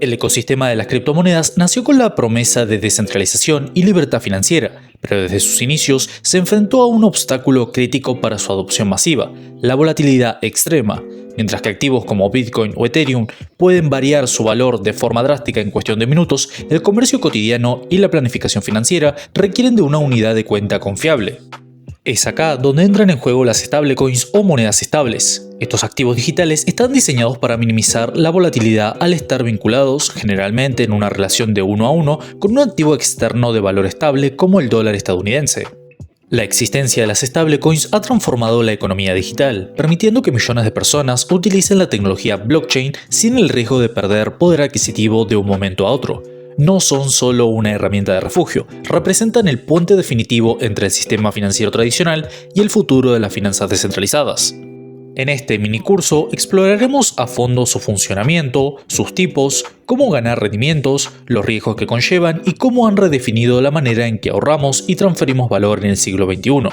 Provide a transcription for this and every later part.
El ecosistema de las criptomonedas nació con la promesa de descentralización y libertad financiera, pero desde sus inicios se enfrentó a un obstáculo crítico para su adopción masiva: la volatilidad extrema. Mientras que activos como Bitcoin o Ethereum pueden variar su valor de forma drástica en cuestión de minutos, el comercio cotidiano y la planificación financiera requieren de una unidad de cuenta confiable. Es acá donde entran en juego las stablecoins o monedas estables. Estos activos digitales están diseñados para minimizar la volatilidad al estar vinculados, generalmente en una relación de 1 a 1, con un activo externo de valor estable como el dólar estadounidense. La existencia de las stablecoins ha transformado la economía digital, permitiendo que millones de personas utilicen la tecnología blockchain sin el riesgo de perder poder adquisitivo de un momento a otro. No son solo una herramienta de refugio, representan el puente definitivo entre el sistema financiero tradicional y el futuro de las finanzas descentralizadas. En este minicurso exploraremos a fondo su funcionamiento, sus tipos, cómo ganar rendimientos, los riesgos que conllevan y cómo han redefinido la manera en que ahorramos y transferimos valor en el siglo XXI.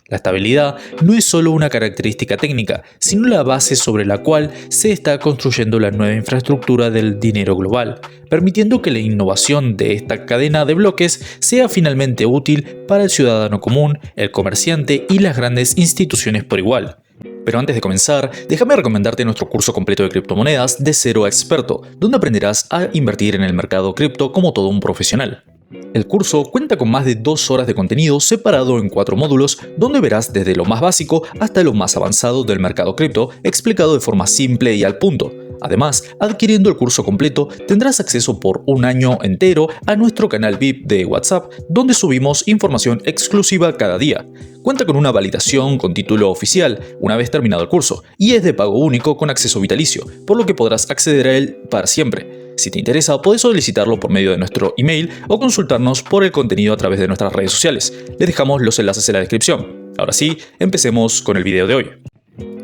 La estabilidad no es solo una característica técnica, sino la base sobre la cual se está construyendo la nueva infraestructura del dinero global, permitiendo que la innovación de esta cadena de bloques sea finalmente útil para el ciudadano común, el comerciante y las grandes instituciones por igual. Pero antes de comenzar, déjame recomendarte nuestro curso completo de criptomonedas de cero a experto, donde aprenderás a invertir en el mercado cripto como todo un profesional. El curso cuenta con más de 2 horas de contenido separado en 4 módulos, donde verás desde lo más básico hasta lo más avanzado del mercado cripto, explicado de forma simple y al punto. Además, adquiriendo el curso completo, tendrás acceso por un año entero a nuestro canal VIP de WhatsApp, donde subimos información exclusiva cada día. Cuenta con una validación con título oficial una vez terminado el curso, y es de pago único con acceso vitalicio, por lo que podrás acceder a él para siempre. Si te interesa, puedes solicitarlo por medio de nuestro email o consultarnos por el contenido a través de nuestras redes sociales. Les dejamos los enlaces en la descripción. Ahora sí, empecemos con el video de hoy.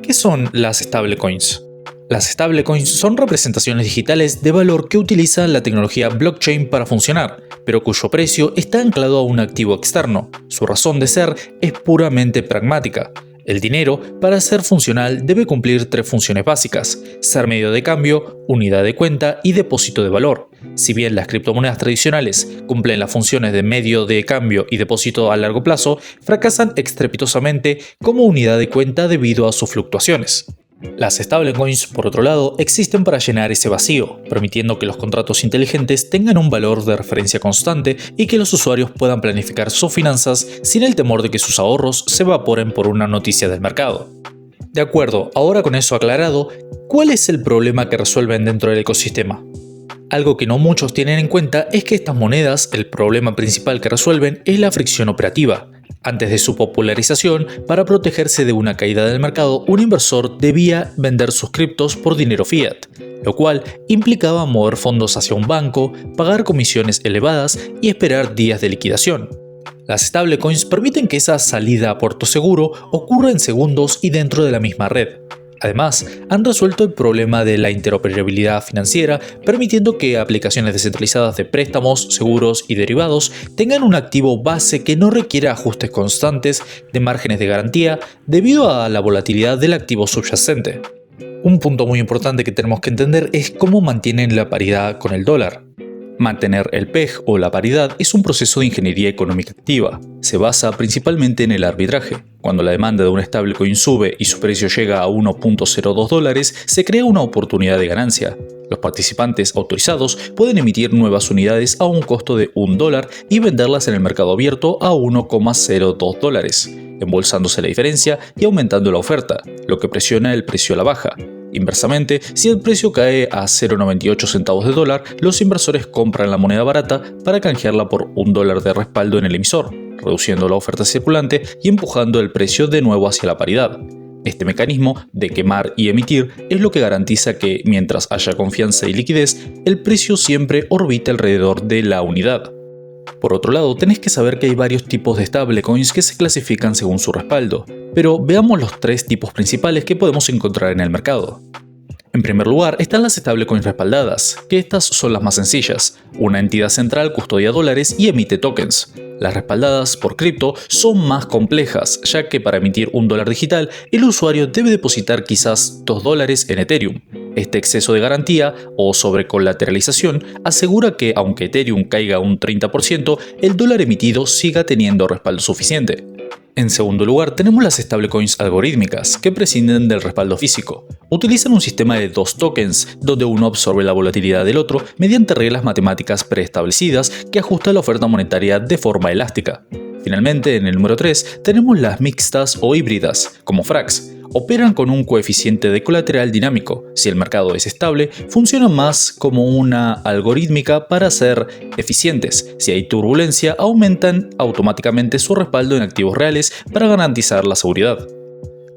¿Qué son las stablecoins? Las stablecoins son representaciones digitales de valor que utilizan la tecnología blockchain para funcionar, pero cuyo precio está anclado a un activo externo. Su razón de ser es puramente pragmática. El dinero, para ser funcional, debe cumplir 3 funciones básicas: ser medio de cambio, unidad de cuenta y depósito de valor. Si bien las criptomonedas tradicionales cumplen las funciones de medio de cambio y depósito a largo plazo, fracasan estrepitosamente como unidad de cuenta debido a sus fluctuaciones. Las stablecoins, por otro lado, existen para llenar ese vacío, permitiendo que los contratos inteligentes tengan un valor de referencia constante y que los usuarios puedan planificar sus finanzas sin el temor de que sus ahorros se evaporen por una noticia del mercado. De acuerdo, ahora con eso aclarado, ¿cuál es el problema que resuelven dentro del ecosistema? Algo que no muchos tienen en cuenta es que estas monedas, el problema principal que resuelven es la fricción operativa. Antes de su popularización, para protegerse de una caída del mercado, un inversor debía vender sus criptos por dinero fiat, lo cual implicaba mover fondos hacia un banco, pagar comisiones elevadas y esperar días de liquidación. Las stablecoins permiten que esa salida a puerto seguro ocurra en segundos y dentro de la misma red. Además, han resuelto el problema de la interoperabilidad financiera, permitiendo que aplicaciones descentralizadas de préstamos, seguros y derivados tengan un activo base que no requiera ajustes constantes de márgenes de garantía debido a la volatilidad del activo subyacente. Un punto muy importante que tenemos que entender es cómo mantienen la paridad con el dólar. Mantener el PEG o la paridad es un proceso de ingeniería económica activa. Se basa principalmente en el arbitraje. Cuando la demanda de un stablecoin sube y su precio llega a $1.02, se crea una oportunidad de ganancia. Los participantes autorizados pueden emitir nuevas unidades a un costo de $1 y venderlas en el mercado abierto a $1.02, embolsándose la diferencia y aumentando la oferta, lo que presiona el precio a la baja. Inversamente, si el precio cae a 0,98 centavos de dólar, los inversores compran la moneda barata para canjearla por $1 de respaldo en el emisor, reduciendo la oferta circulante y empujando el precio de nuevo hacia la paridad. Este mecanismo de quemar y emitir es lo que garantiza que, mientras haya confianza y liquidez, el precio siempre orbite alrededor de la unidad. Por otro lado, tenés que saber que hay varios tipos de stablecoins que se clasifican según su respaldo, pero veamos los 3 tipos principales que podemos encontrar en el mercado. En primer lugar están las stablecoins respaldadas, que estas son las más sencillas. Una entidad central custodia dólares y emite tokens. Las respaldadas por cripto son más complejas, ya que para emitir $1 digital, el usuario debe depositar quizás $2 en Ethereum. Este exceso de garantía o sobrecolateralización asegura que, aunque Ethereum caiga un 30%, el dólar emitido siga teniendo respaldo suficiente. En segundo lugar, tenemos las stablecoins algorítmicas, que prescinden del respaldo físico. Utilizan un sistema de dos tokens, donde uno absorbe la volatilidad del otro mediante reglas matemáticas preestablecidas que ajustan la oferta monetaria de forma elástica. Finalmente, en el número 3, tenemos las mixtas o híbridas, como Frax. Operan con un coeficiente de colateral dinámico. Si el mercado es estable, funcionan más como una algorítmica para ser eficientes. Si hay turbulencia, aumentan automáticamente su respaldo en activos reales para garantizar la seguridad.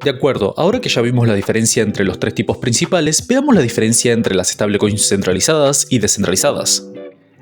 De acuerdo, ahora que ya vimos la diferencia entre los tres tipos principales, veamos la diferencia entre las stablecoins centralizadas y descentralizadas.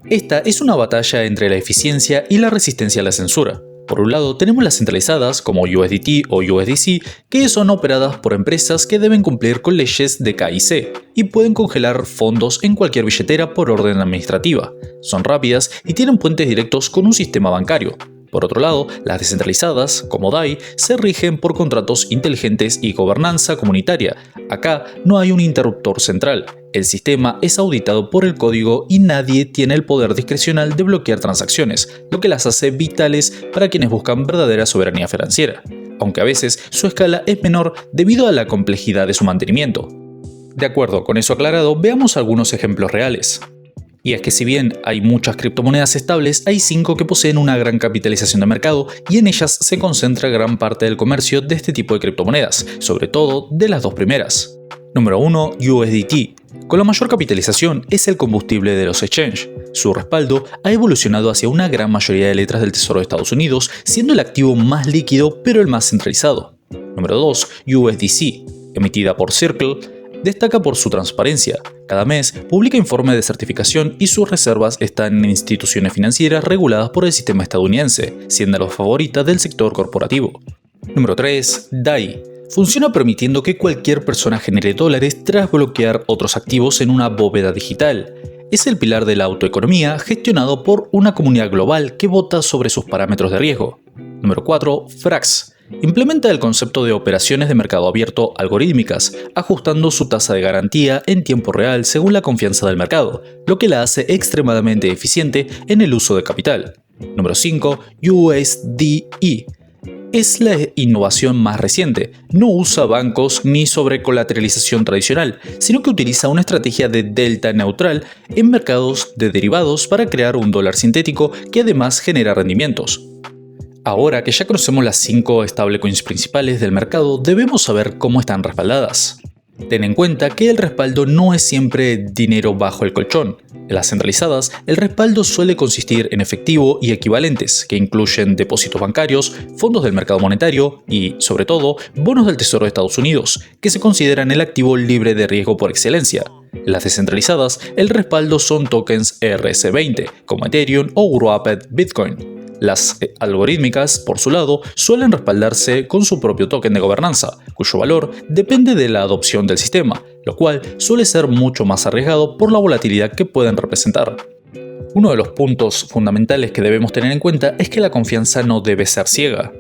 Esta es una batalla entre la eficiencia y la resistencia a la censura. Por un lado, tenemos las centralizadas como USDT o USDC, que son operadas por empresas que deben cumplir con leyes de KIC y pueden congelar fondos en cualquier billetera por orden administrativa. Son rápidas y tienen puentes directos con un sistema bancario. Por otro lado, las descentralizadas, como DAI, se rigen por contratos inteligentes y gobernanza comunitaria. Acá no hay un interruptor central. El sistema es auditado por el código y nadie tiene el poder discrecional de bloquear transacciones, lo que las hace vitales para quienes buscan verdadera soberanía financiera, aunque a veces su escala es menor debido a la complejidad de su mantenimiento. De acuerdo con eso aclarado, veamos algunos ejemplos reales. Y es que si bien hay muchas criptomonedas estables, hay 5 que poseen una gran capitalización de mercado y en ellas se concentra gran parte del comercio de este tipo de criptomonedas, sobre todo de las dos primeras. Número 1. USDT. Con la mayor capitalización es el combustible de los exchanges. Su respaldo ha evolucionado hacia una gran mayoría de letras del Tesoro de Estados Unidos, siendo el activo más líquido pero el más centralizado. Número 2. USDC. Emitida por Circle, destaca por su transparencia. Cada mes publica informes de certificación y sus reservas están en instituciones financieras reguladas por el sistema estadounidense, siendo la favorita del sector corporativo. Número 3. DAI. Funciona permitiendo que cualquier persona genere dólares tras bloquear otros activos en una bóveda digital. Es el pilar de la autoeconomía gestionado por una comunidad global que vota sobre sus parámetros de riesgo. Número 4. Frax. Implementa el concepto de operaciones de mercado abierto algorítmicas, ajustando su tasa de garantía en tiempo real según la confianza del mercado, lo que la hace extremadamente eficiente en el uso de capital. Número 5. USDE. Es la innovación más reciente. No usa bancos ni sobrecolateralización tradicional, sino que utiliza una estrategia de delta neutral en mercados de derivados para crear un dólar sintético que además genera rendimientos. Ahora que ya conocemos las 5 stablecoins principales del mercado, debemos saber cómo están respaldadas. Ten en cuenta que el respaldo no es siempre dinero bajo el colchón. En las centralizadas, el respaldo suele consistir en efectivo y equivalentes, que incluyen depósitos bancarios, fondos del mercado monetario y, sobre todo, bonos del Tesoro de Estados Unidos, que se consideran el activo libre de riesgo por excelencia. En las descentralizadas, el respaldo son tokens ERC20, como Ethereum o Wrapped Bitcoin. Las algorítmicas, por su lado, suelen respaldarse con su propio token de gobernanza, cuyo valor depende de la adopción del sistema, lo cual suele ser mucho más arriesgado por la volatilidad que pueden representar. Uno de los puntos fundamentales que debemos tener en cuenta es que la confianza no debe ser ciega.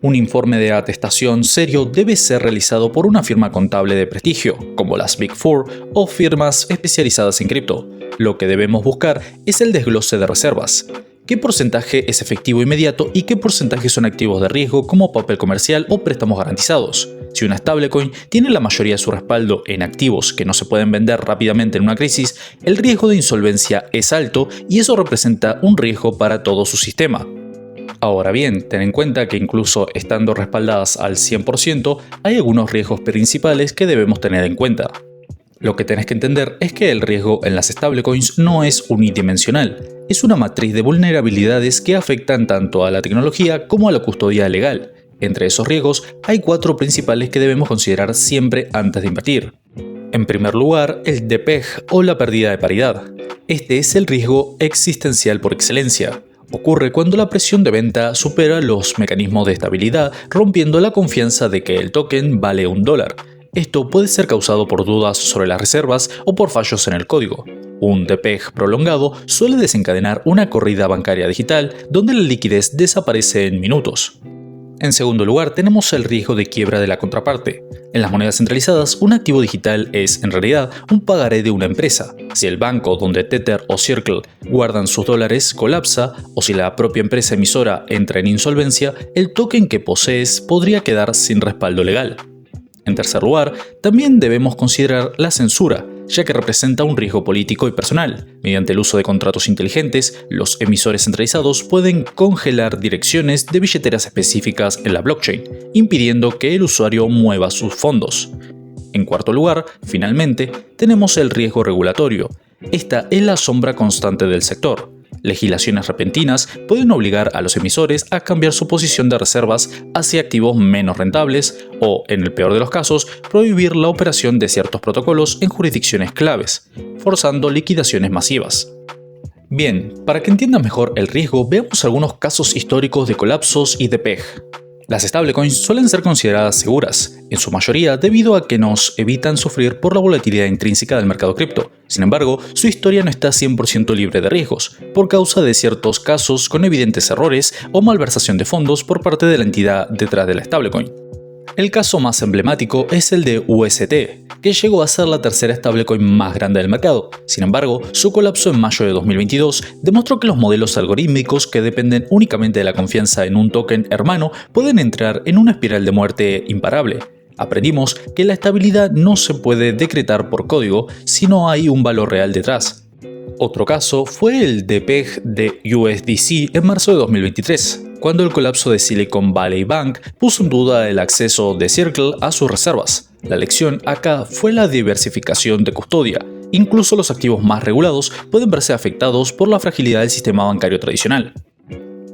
Un informe de atestación serio debe ser realizado por una firma contable de prestigio, como las Big Four o firmas especializadas en cripto. Lo que debemos buscar es el desglose de reservas. ¿Qué porcentaje es efectivo inmediato y qué porcentaje son activos de riesgo como papel comercial o préstamos garantizados? Si una stablecoin tiene la mayoría de su respaldo en activos que no se pueden vender rápidamente en una crisis, el riesgo de insolvencia es alto y eso representa un riesgo para todo su sistema. Ahora bien, ten en cuenta que incluso estando respaldadas al 100%, hay algunos riesgos principales que debemos tener en cuenta. Lo que tenés que entender es que el riesgo en las stablecoins no es unidimensional, es una matriz de vulnerabilidades que afectan tanto a la tecnología como a la custodia legal. Entre esos riesgos hay 4 principales que debemos considerar siempre antes de invertir. En primer lugar, el depeg o la pérdida de paridad. Este es el riesgo existencial por excelencia. Ocurre cuando la presión de venta supera los mecanismos de estabilidad, rompiendo la confianza de que el token vale $1. Esto puede ser causado por dudas sobre las reservas o por fallos en el código. Un depeg prolongado suele desencadenar una corrida bancaria digital donde la liquidez desaparece en minutos. En segundo lugar, tenemos el riesgo de quiebra de la contraparte. En las monedas centralizadas, un activo digital es, en realidad, un pagaré de una empresa. Si el banco donde Tether o Circle guardan sus dólares colapsa, o si la propia empresa emisora entra en insolvencia, el token que posees podría quedar sin respaldo legal. En tercer lugar, también debemos considerar la censura, ya que representa un riesgo político y personal. Mediante el uso de contratos inteligentes, los emisores centralizados pueden congelar direcciones de billeteras específicas en la blockchain, impidiendo que el usuario mueva sus fondos. En cuarto lugar, finalmente, tenemos el riesgo regulatorio. Esta es la sombra constante del sector. Legislaciones repentinas pueden obligar a los emisores a cambiar su posición de reservas hacia activos menos rentables o, en el peor de los casos, prohibir la operación de ciertos protocolos en jurisdicciones claves, forzando liquidaciones masivas. Bien, para que entiendan mejor el riesgo, veamos algunos casos históricos de colapsos y de PEG. Las stablecoins suelen ser consideradas seguras, en su mayoría debido a que nos evitan sufrir por la volatilidad intrínseca del mercado cripto. Sin embargo, su historia no está 100% libre de riesgos, por causa de ciertos casos con evidentes errores o malversación de fondos por parte de la entidad detrás de la stablecoin. El caso más emblemático es el de UST, que llegó a ser la tercera stablecoin más grande del mercado. Sin embargo, su colapso en mayo de 2022 demostró que los modelos algorítmicos que dependen únicamente de la confianza en un token hermano pueden entrar en una espiral de muerte imparable. Aprendimos que la estabilidad no se puede decretar por código si no hay un valor real detrás. Otro caso fue el de PEG de USDC en marzo de 2023, cuando el colapso de Silicon Valley Bank puso en duda el acceso de Circle a sus reservas. La lección acá fue la diversificación de custodia. Incluso los activos más regulados pueden verse afectados por la fragilidad del sistema bancario tradicional.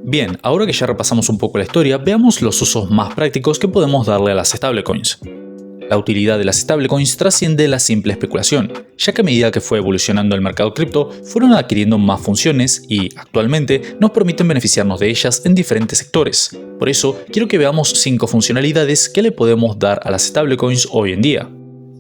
Bien, ahora que ya repasamos un poco la historia, veamos los usos más prácticos que podemos darle a las stablecoins. La utilidad de las stablecoins trasciende la simple especulación, ya que a medida que fue evolucionando el mercado cripto, fueron adquiriendo más funciones y, actualmente, nos permiten beneficiarnos de ellas en diferentes sectores. Por eso, quiero que veamos 5 funcionalidades que le podemos dar a las stablecoins hoy en día.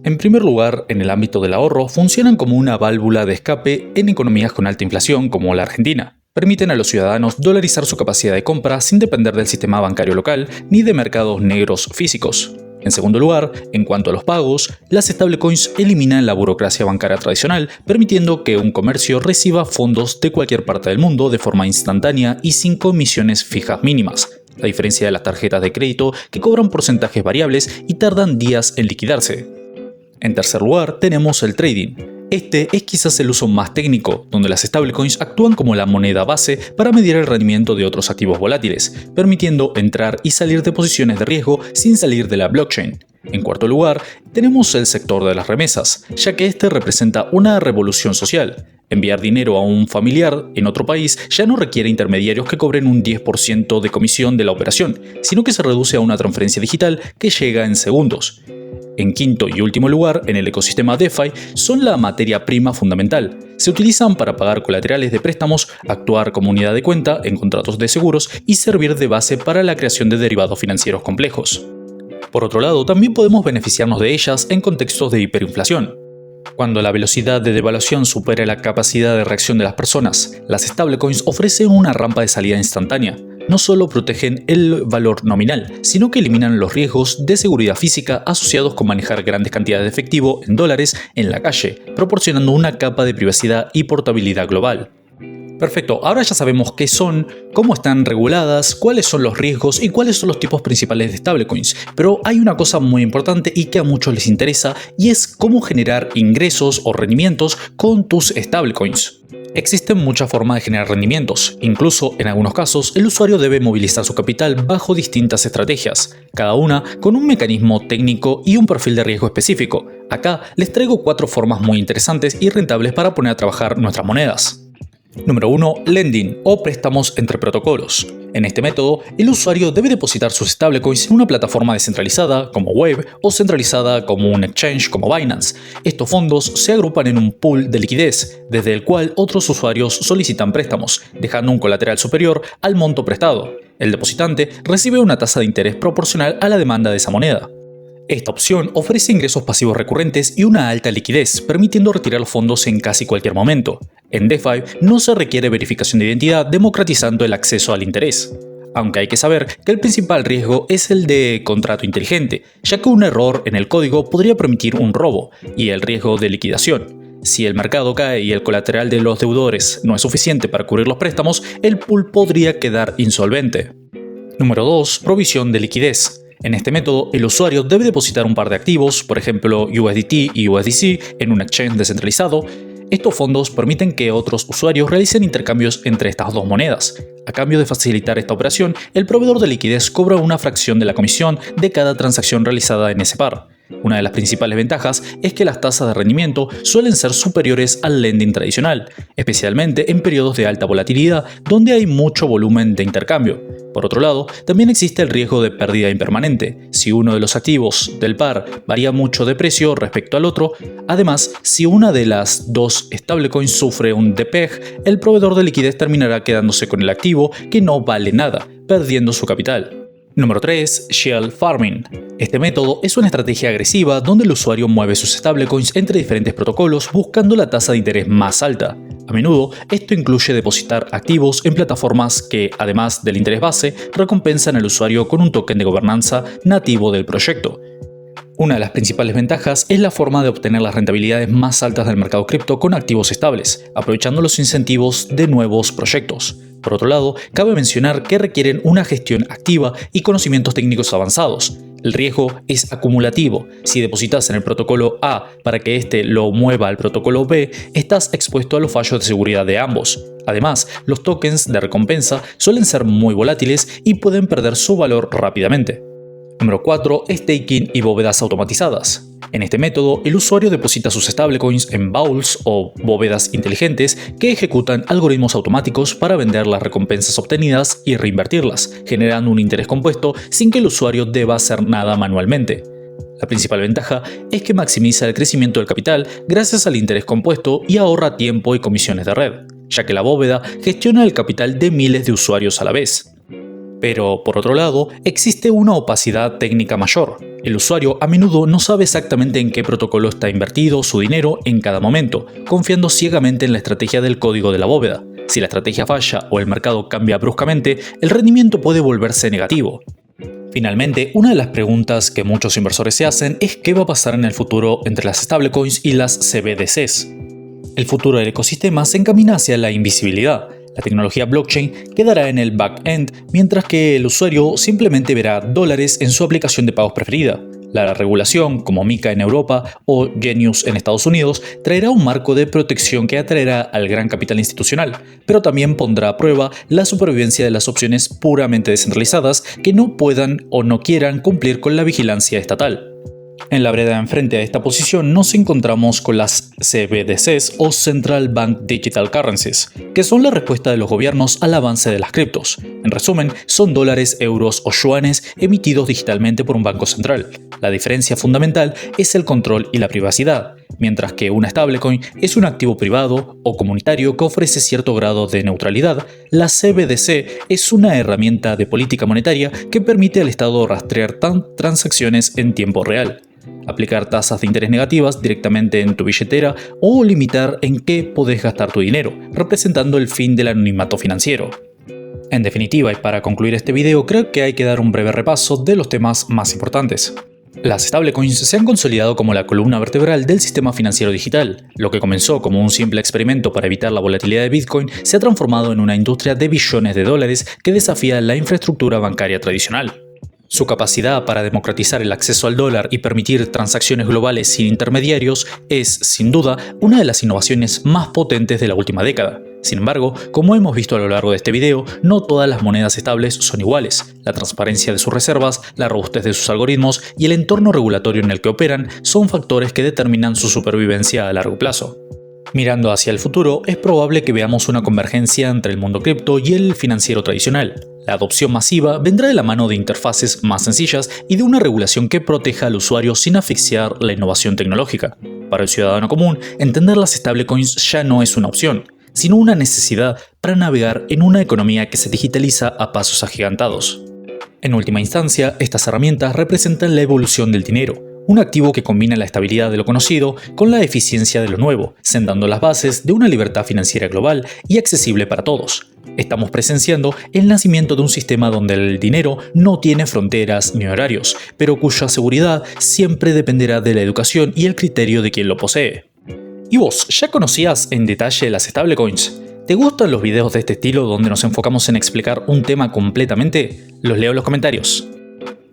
En primer lugar, en el ámbito del ahorro, funcionan como una válvula de escape en economías con alta inflación como la Argentina. Permiten a los ciudadanos dolarizar su capacidad de compra sin depender del sistema bancario local ni de mercados negros físicos. En segundo lugar, en cuanto a los pagos, las stablecoins eliminan la burocracia bancaria tradicional, permitiendo que un comercio reciba fondos de cualquier parte del mundo de forma instantánea y sin comisiones fijas mínimas, a diferencia de las tarjetas de crédito que cobran porcentajes variables y tardan días en liquidarse. En tercer lugar, tenemos el trading. Este es quizás el uso más técnico, donde las stablecoins actúan como la moneda base para medir el rendimiento de otros activos volátiles, permitiendo entrar y salir de posiciones de riesgo sin salir de la blockchain. En cuarto lugar, tenemos el sector de las remesas, ya que este representa una revolución social. Enviar dinero a un familiar en otro país ya no requiere intermediarios que cobren un 10% de comisión de la operación, sino que se reduce a una transferencia digital que llega en segundos. En quinto y último lugar, en el ecosistema DeFi, son la materia prima fundamental. Se utilizan para pagar colaterales de préstamos, actuar como unidad de cuenta en contratos de seguros y servir de base para la creación de derivados financieros complejos. Por otro lado, también podemos beneficiarnos de ellas en contextos de hiperinflación. Cuando la velocidad de devaluación supera la capacidad de reacción de las personas, las stablecoins ofrecen una rampa de salida instantánea. No solo protegen el valor nominal, sino que eliminan los riesgos de seguridad física asociados con manejar grandes cantidades de efectivo en dólares en la calle, proporcionando una capa de privacidad y portabilidad global. Perfecto, ahora ya sabemos qué son, cómo están reguladas, cuáles son los riesgos y cuáles son los tipos principales de stablecoins. Pero hay una cosa muy importante y que a muchos les interesa, y es cómo generar ingresos o rendimientos con tus stablecoins. Existen muchas formas de generar rendimientos, incluso en algunos casos el usuario debe movilizar su capital bajo distintas estrategias, cada una con un mecanismo técnico y un perfil de riesgo específico. Acá les traigo 4 formas muy interesantes y rentables para poner a trabajar nuestras monedas. Número 1. Lending o préstamos entre protocolos. En este método, el usuario debe depositar sus stablecoins en una plataforma descentralizada como Wave o centralizada como un exchange como Binance. Estos fondos se agrupan en un pool de liquidez, desde el cual otros usuarios solicitan préstamos, dejando un colateral superior al monto prestado. El depositante recibe una tasa de interés proporcional a la demanda de esa moneda. Esta opción ofrece ingresos pasivos recurrentes y una alta liquidez, permitiendo retirar los fondos en casi cualquier momento. En DeFi no se requiere verificación de identidad, democratizando el acceso al interés. aunque hay que saber que el principal riesgo es el de contrato inteligente, ya que un error en el código podría permitir un robo, y el riesgo de liquidación. Si el mercado cae y el colateral de los deudores no es suficiente para cubrir los préstamos, el pool podría quedar insolvente. Número 2. Provisión de liquidez. En este método, el usuario debe depositar un par de activos, por ejemplo USDT y USDC, en un exchange descentralizado. Estos fondos permiten que otros usuarios realicen intercambios entre estas dos monedas. A cambio de facilitar esta operación, el proveedor de liquidez cobra una fracción de la comisión de cada transacción realizada en ese par. Una de las principales ventajas es que las tasas de rendimiento suelen ser superiores al lending tradicional, especialmente en periodos de alta volatilidad donde hay mucho volumen de intercambio. Por otro lado, también existe el riesgo de pérdida impermanente, si uno de los activos del par varía mucho de precio respecto al otro. Además, si una de las dos stablecoins sufre un depeg, el proveedor de liquidez terminará quedándose con el activo que no vale nada, perdiendo su capital. Número 3. Shell Farming. Este método es una estrategia agresiva donde el usuario mueve sus stablecoins entre diferentes protocolos buscando la tasa de interés más alta. A menudo, esto incluye depositar activos en plataformas que, además del interés base, recompensan al usuario con un token de gobernanza nativo del proyecto. Una de las principales ventajas es la forma de obtener las rentabilidades más altas del mercado cripto con activos estables, aprovechando los incentivos de nuevos proyectos. Por otro lado, cabe mencionar que requieren una gestión activa y conocimientos técnicos avanzados. El riesgo es acumulativo. Si depositas en el protocolo A para que éste lo mueva al protocolo B, estás expuesto a los fallos de seguridad de ambos. Además, los tokens de recompensa suelen ser muy volátiles y pueden perder su valor rápidamente. Número 4. Staking y bóvedas automatizadas. En este método, el usuario deposita sus stablecoins en bowls o bóvedas inteligentes que ejecutan algoritmos automáticos para vender las recompensas obtenidas y reinvertirlas, generando un interés compuesto sin que el usuario deba hacer nada manualmente. La principal ventaja es que maximiza el crecimiento del capital gracias al interés compuesto y ahorra tiempo y comisiones de red, ya que la bóveda gestiona el capital de miles de usuarios a la vez. Pero, por otro lado, existe una opacidad técnica mayor. El usuario a menudo no sabe exactamente en qué protocolo está invertido su dinero en cada momento, confiando ciegamente en la estrategia del código de la bóveda. Si la estrategia falla o el mercado cambia bruscamente, el rendimiento puede volverse negativo. Finalmente, una de las preguntas que muchos inversores se hacen es qué va a pasar en el futuro entre las stablecoins y las CBDCs. El futuro del ecosistema se encamina hacia la invisibilidad. La tecnología blockchain quedará en el back-end, mientras que el usuario simplemente verá dólares en su aplicación de pagos preferida. La regulación, como MiCA en Europa o Genius en Estados Unidos, traerá un marco de protección que atraerá al gran capital institucional, pero también pondrá a prueba la supervivencia de las opciones puramente descentralizadas que no puedan o no quieran cumplir con la vigilancia estatal. En la vereda enfrente a esta posición nos encontramos con las CBDCs o Central Bank Digital Currencies, que son la respuesta de los gobiernos al avance de las criptos. En resumen, son dólares, euros o yuanes emitidos digitalmente por un banco central. La diferencia fundamental es el control y la privacidad. Mientras que una stablecoin es un activo privado o comunitario que ofrece cierto grado de neutralidad, la CBDC es una herramienta de política monetaria que permite al Estado rastrear transacciones en tiempo real, aplicar tasas de interés negativas directamente en tu billetera o limitar en qué podés gastar tu dinero, representando el fin del anonimato financiero. En definitiva, y para concluir este video, creo que hay que dar un breve repaso de los temas más importantes. Las stablecoins se han consolidado como la columna vertebral del sistema financiero digital. Lo que comenzó como un simple experimento para evitar la volatilidad de Bitcoin se ha transformado en una industria de billones de dólares que desafía la infraestructura bancaria tradicional. Su capacidad para democratizar el acceso al dólar y permitir transacciones globales sin intermediarios es, sin duda, una de las innovaciones más potentes de la última década. Sin embargo, como hemos visto a lo largo de este video, no todas las monedas estables son iguales. La transparencia de sus reservas, la robustez de sus algoritmos y el entorno regulatorio en el que operan son factores que determinan su supervivencia a largo plazo. Mirando hacia el futuro, es probable que veamos una convergencia entre el mundo cripto y el financiero tradicional. La adopción masiva vendrá de la mano de interfaces más sencillas y de una regulación que proteja al usuario sin asfixiar la innovación tecnológica. Para el ciudadano común, entender las stablecoins ya no es una opción, sino una necesidad para navegar en una economía que se digitaliza a pasos agigantados. En última instancia, estas herramientas representan la evolución del dinero, un activo que combina la estabilidad de lo conocido con la eficiencia de lo nuevo, sentando las bases de una libertad financiera global y accesible para todos. Estamos presenciando el nacimiento de un sistema donde el dinero no tiene fronteras ni horarios, pero cuya seguridad siempre dependerá de la educación y el criterio de quien lo posee. ¿Y vos, ya conocías en detalle las stablecoins? ¿Te gustan los videos de este estilo donde nos enfocamos en explicar un tema completamente? Los leo en los comentarios.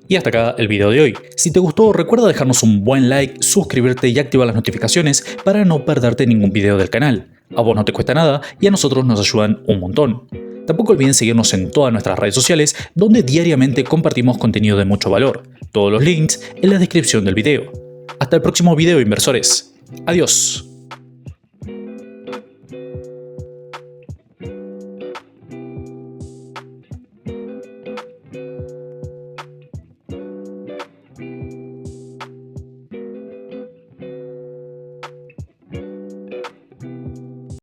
Y hasta acá el video de hoy. Si te gustó, recuerda dejarnos un buen like, suscribirte y activar las notificaciones para no perderte ningún video del canal. A vos no te cuesta nada y a nosotros nos ayudan un montón. Tampoco olviden seguirnos en todas nuestras redes sociales donde diariamente compartimos contenido de mucho valor. Todos los links en la descripción del video. Hasta el próximo video, inversores. Adiós.